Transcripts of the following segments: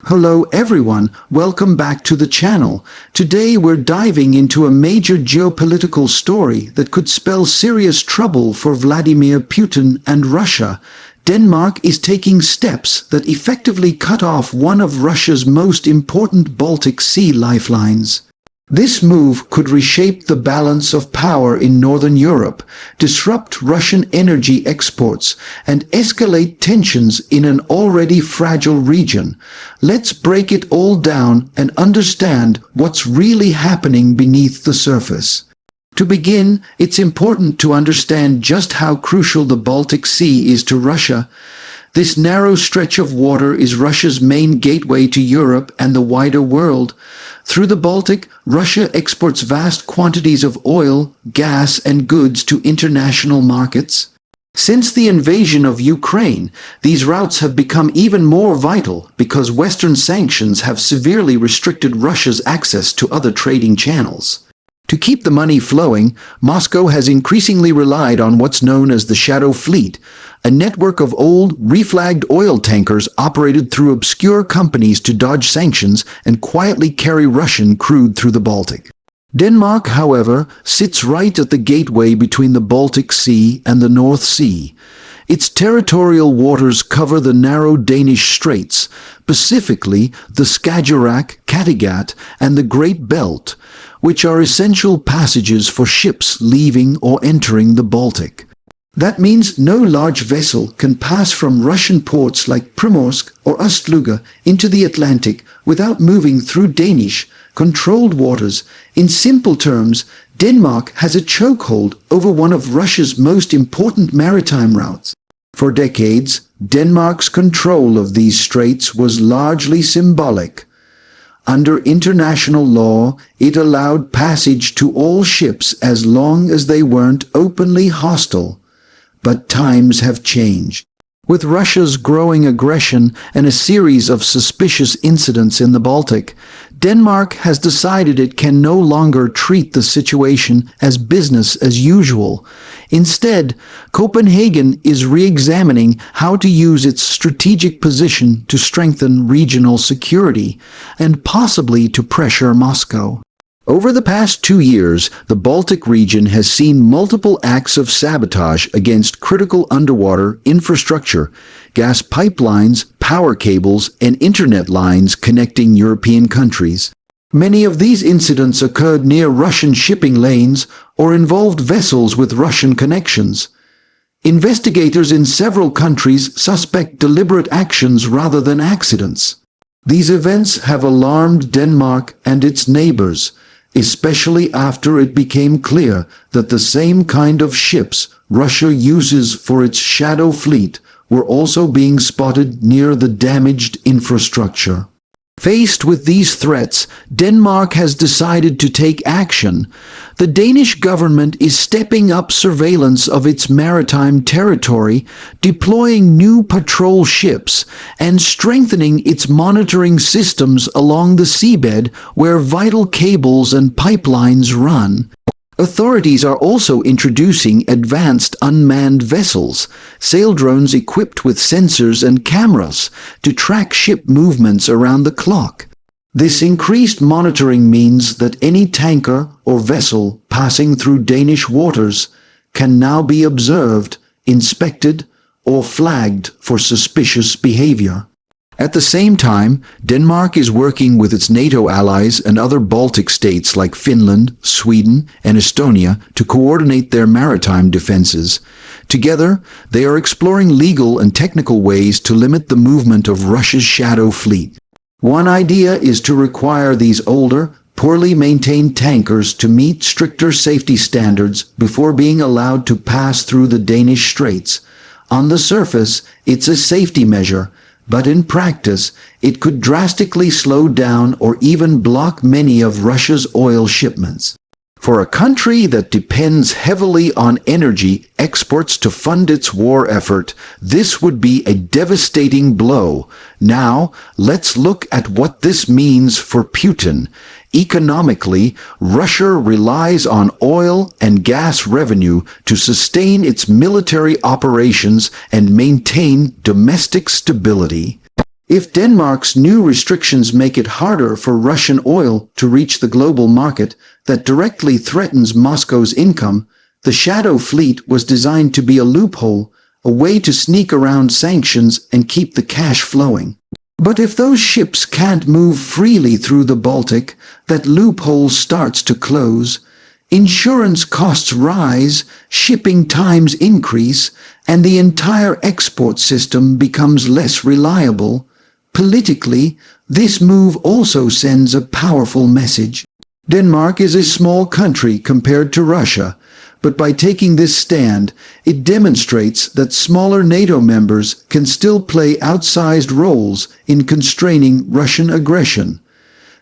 Hello everyone, welcome back to the channel. Today we're diving into a major geopolitical story that could spell serious trouble for Vladimir Putin and Russia. Denmark is taking steps that effectively cut off one of Russia's most important Baltic Sea lifelines. This move could reshape the balance of power in Northern Europe, disrupt Russian energy exports, and escalate tensions in an already fragile region. Let's break it all down and understand what's really happening beneath the surface. To begin, it's important to understand just how crucial the Baltic Sea is to Russia. This narrow stretch of water is Russia's main gateway to Europe and the wider world. Through the Baltic, Russia exports vast quantities of oil, gas, and goods to international markets. Since the invasion of Ukraine, these routes have become even more vital because Western sanctions have severely restricted Russia's access to other trading channels. To keep the money flowing, Moscow has increasingly relied on what's known as the Shadow Fleet, a network of old, reflagged oil tankers operated through obscure companies to dodge sanctions and quietly carry Russian crude through the Baltic. Denmark, however, sits right at the gateway between the Baltic Sea and the North Sea. Its territorial waters cover the narrow Danish Straits, specifically the Skagerrak, Kattegat, and the Great Belt, which are essential passages for ships leaving or entering the Baltic. That means no large vessel can pass from Russian ports like Primorsk or Ust-Luga into the Atlantic without moving through Danish, controlled waters. In simple terms, Denmark has a chokehold over one of Russia's most important maritime routes. For decades, Denmark's control of these straits was largely symbolic. Under international law, it allowed passage to all ships as long as they weren't openly hostile. But times have changed. With Russia's growing aggression and a series of suspicious incidents in the Baltic, Denmark has decided it can no longer treat the situation as business as usual. Instead, Copenhagen is re-examining how to use its strategic position to strengthen regional security, and possibly to pressure Moscow. Over the past 2 years, the Baltic region has seen multiple acts of sabotage against critical underwater infrastructure, gas pipelines, power cables, and internet lines connecting European countries. Many of these incidents occurred near Russian shipping lanes or involved vessels with Russian connections. Investigators in several countries suspect deliberate actions rather than accidents. These events have alarmed Denmark and its neighbors, especially after it became clear that the same kind of ships Russia uses for its Shadow Fleet were also being spotted near the damaged infrastructure. Faced with these threats, Denmark has decided to take action. The Danish government is stepping up surveillance of its maritime territory, deploying new patrol ships, and strengthening its monitoring systems along the seabed where vital cables and pipelines run. Authorities are also introducing advanced unmanned vessels, sail drones equipped with sensors and cameras, to track ship movements around the clock. This increased monitoring means that any tanker or vessel passing through Danish waters can now be observed, inspected, or flagged for suspicious behavior. At the same time, Denmark is working with its NATO allies and other Baltic states like Finland, Sweden, and Estonia to coordinate their maritime defenses. Together, they are exploring legal and technical ways to limit the movement of Russia's Shadow Fleet. One idea is to require these older, poorly maintained tankers to meet stricter safety standards before being allowed to pass through the Danish Straits. On the surface, it's a safety measure, but in practice, it could drastically slow down or even block many of Russia's oil shipments. For a country that depends heavily on energy exports to fund its war effort, this would be a devastating blow. Now, let's look at what this means for Putin. Economically, Russia relies on oil and gas revenue to sustain its military operations and maintain domestic stability. If Denmark's new restrictions make it harder for Russian oil to reach the global market that directly threatens Moscow's income, the Shadow Fleet was designed to be a loophole, a way to sneak around sanctions and keep the cash flowing. But if those ships can't move freely through the Baltic, that loophole starts to close. Insurance costs rise, shipping times increase, and the entire export system becomes less reliable. Politically, this move also sends a powerful message. Denmark is a small country compared to Russia, but by taking this stand, it demonstrates that smaller NATO members can still play outsized roles in constraining Russian aggression.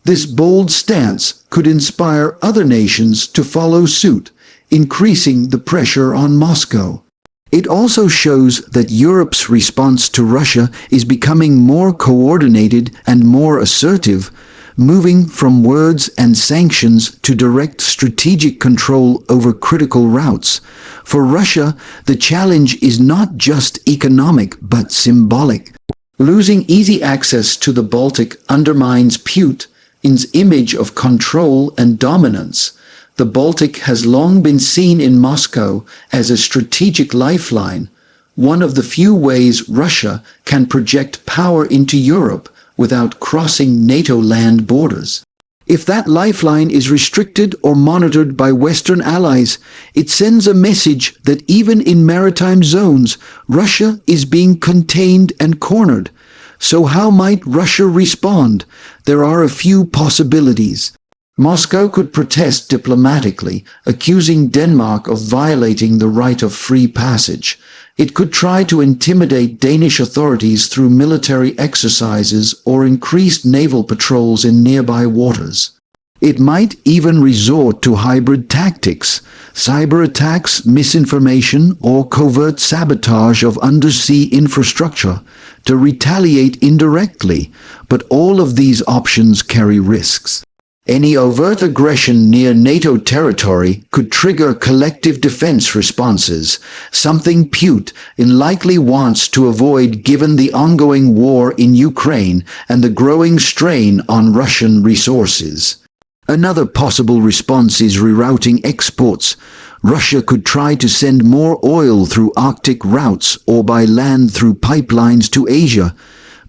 This bold stance could inspire other nations to follow suit, increasing the pressure on Moscow. It also shows that Europe's response to Russia is becoming more coordinated and more assertive, moving from words and sanctions to direct strategic control over critical routes. For Russia, the challenge is not just economic but symbolic. Losing easy access to the Baltic undermines Putin's image of control and dominance. The Baltic has long been seen in Moscow as a strategic lifeline, one of the few ways Russia can project power into Europe without crossing NATO land borders. If that lifeline is restricted or monitored by Western allies, it sends a message that even in maritime zones, Russia is being contained and cornered. So how might Russia respond? There are a few possibilities. Moscow could protest diplomatically, accusing Denmark of violating the right of free passage. It could try to intimidate Danish authorities through military exercises or increased naval patrols in nearby waters. It might even resort to hybrid tactics, cyber attacks, misinformation, or covert sabotage of undersea infrastructure to retaliate indirectly, but all of these options carry risks. Any overt aggression near NATO territory could trigger collective defense responses, something Putin likely wants to avoid given the ongoing war in Ukraine and the growing strain on Russian resources. Another possible response is rerouting exports. Russia could try to send more oil through Arctic routes or by land through pipelines to Asia,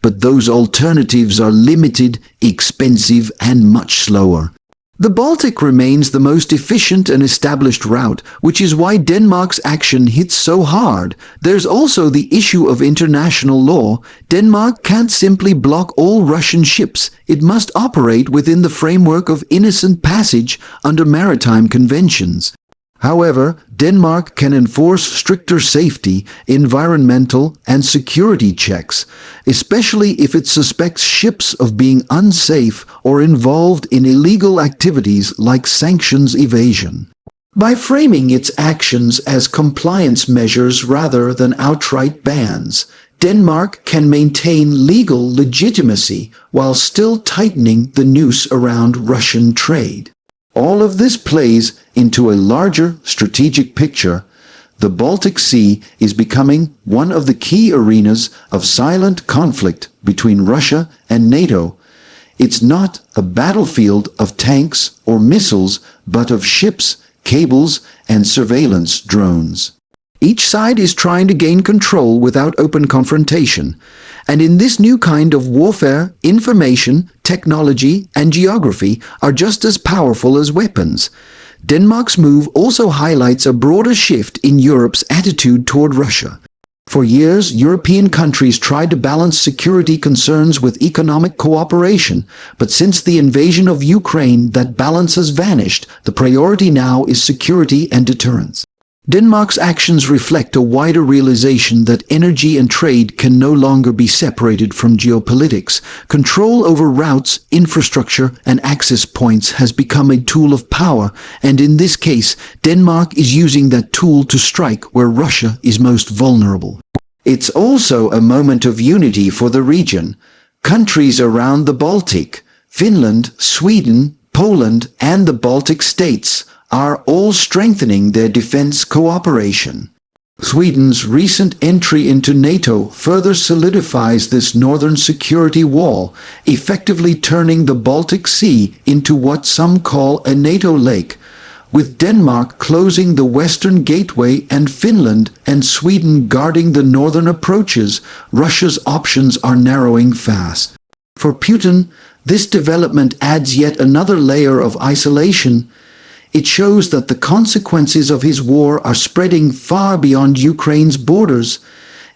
but those alternatives are limited, expensive, and much slower. The Baltic remains the most efficient and established route, which is why Denmark's action hits so hard. There's also the issue of international law. Denmark can't simply block all Russian ships. It must operate within the framework of innocent passage under maritime conventions. However, Denmark can enforce stricter safety, environmental, and security checks, especially if it suspects ships of being unsafe or involved in illegal activities like sanctions evasion. By framing its actions as compliance measures rather than outright bans, Denmark can maintain legal legitimacy while still tightening the noose around Russian trade. All of this plays into a larger strategic picture. The Baltic Sea is becoming one of the key arenas of silent conflict between Russia and NATO. It's not a battlefield of tanks or missiles, but of ships, cables, and surveillance drones. Each side is trying to gain control without open confrontation. And in this new kind of warfare, information, technology, and geography are just as powerful as weapons. Denmark's move also highlights a broader shift in Europe's attitude toward Russia. For years, European countries tried to balance security concerns with economic cooperation, but since the invasion of Ukraine, that balance has vanished. The priority now is security and deterrence. Denmark's actions reflect a wider realization that energy and trade can no longer be separated from geopolitics. Control over routes, infrastructure, and access points has become a tool of power, and in this case, Denmark is using that tool to strike where Russia is most vulnerable. It's also a moment of unity for the region. Countries around the Baltic, Finland, Sweden, Poland, and the Baltic States are all strengthening their defense cooperation. Sweden's recent entry into NATO further solidifies this northern security wall, effectively turning the Baltic Sea into what some call a NATO lake, with Denmark closing the western gateway and Finland and Sweden guarding the northern approaches. Russia's options are narrowing fast. For Putin, this development adds yet another layer of isolation. It shows that the consequences of his war are spreading far beyond Ukraine's borders.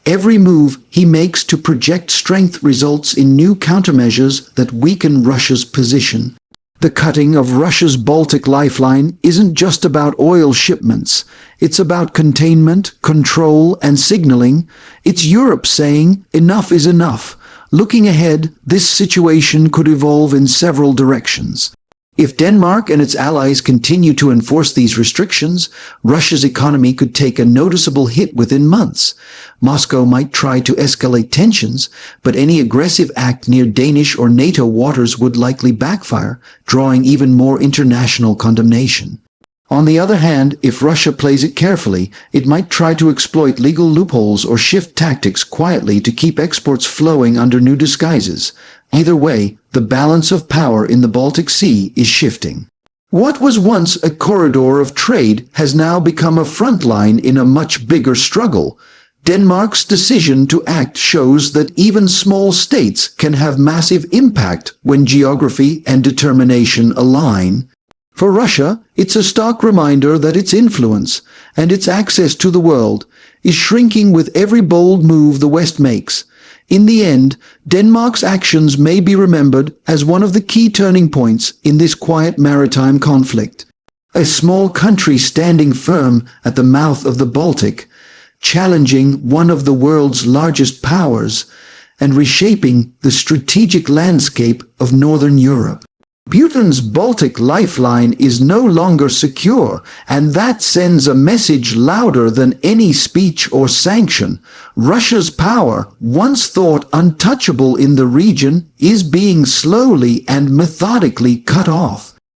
Every move he makes to project strength results in new countermeasures that weaken Russia's position. The cutting of Russia's Baltic Lifeline isn't just about oil shipments. It's about containment, control, and signaling. It's Europe saying, enough is enough. Looking ahead, this situation could evolve in several directions. If Denmark and its allies continue to enforce these restrictions, Russia's economy could take a noticeable hit within months. Moscow might try to escalate tensions, but any aggressive act near Danish or NATO waters would likely backfire, drawing even more international condemnation. On the other hand, if Russia plays it carefully, it might try to exploit legal loopholes or shift tactics quietly to keep exports flowing under new disguises. Either way, the balance of power in the Baltic Sea is shifting. What was once a corridor of trade has now become a front line in a much bigger struggle. Denmark's decision to act shows that even small states can have massive impact when geography and determination align. For Russia, it's a stark reminder that its influence and its access to the world is shrinking with every bold move the West makes. In the end, Denmark's actions may be remembered as one of the key turning points in this quiet maritime conflict. A small country standing firm at the mouth of the Baltic, challenging one of the world's largest powers, and reshaping the strategic landscape of Northern Europe. Putin's Baltic lifeline is no longer secure, and that sends a message louder than any speech or sanction. Russia's power, once thought untouchable in the region, is being slowly and methodically cut off.